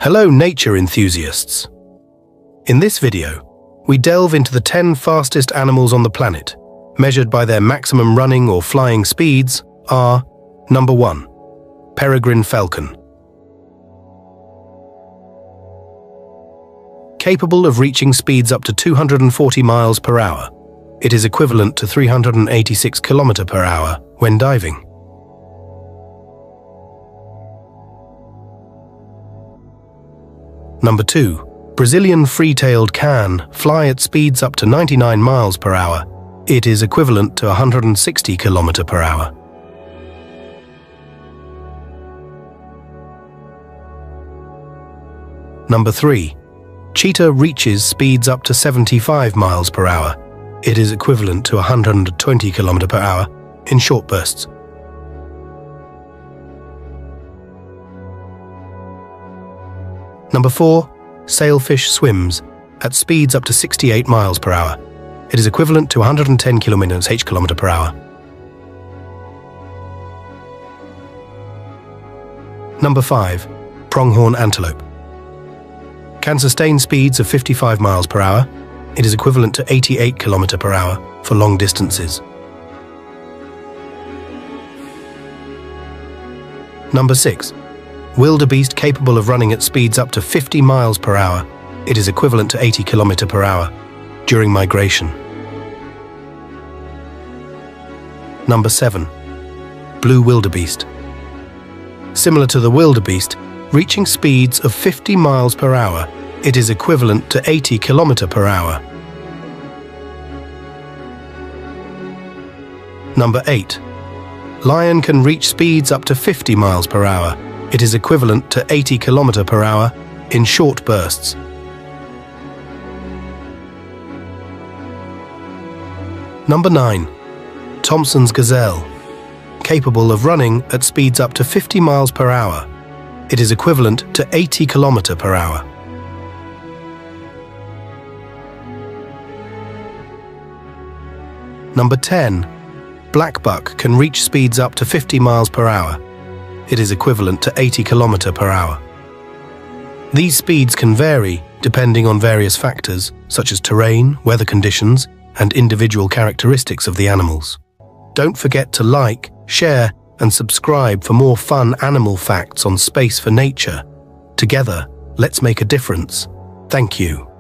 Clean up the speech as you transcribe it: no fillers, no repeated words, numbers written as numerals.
Hello nature enthusiasts! In this video, we delve into the 10 fastest animals on the planet, measured by their maximum running or flying speeds, are Number 1. Peregrine falcon. Capable of reaching speeds up to 240 miles per hour, it is equivalent to 386 km per hour when diving. Number 2. Brazilian free-tailed can fly at speeds up to 99 miles per hour. It is equivalent to 160 km per hour. Number 3. Cheetah reaches speeds up to 75 miles per hour. It is equivalent to 120 km per hour in short bursts. Number 4. Sailfish swims at speeds up to 68 miles per hour. It is equivalent to 110 km per hour. Number 5. Pronghorn antelope. Can sustain speeds of 55 miles per hour. It is equivalent to 88 km per hour for long distances. Number 6. Wildebeest capable of running at speeds up to 50 miles per hour. It is equivalent to 80 km per hour during migration. Number 7. Blue wildebeest. Similar to the wildebeest, reaching speeds of 50 miles per hour, it is equivalent to 80 km per hour. Number 8. Lion can reach speeds up to 50 miles per hour. It is equivalent to 80 km per hour in short bursts. Number 9. Thompson's gazelle. Capable of running at speeds up to 50 miles per hour. It is equivalent to 80 km per hour. Number 10. Black buck can reach speeds up to 50 miles per hour. It is equivalent to 80 km per hour. These speeds can vary depending on various factors such as terrain, weather conditions, and individual characteristics of the animals. Don't forget to like, share, and subscribe for more fun animal facts on Space for Nature. Together, let's make a difference. Thank you.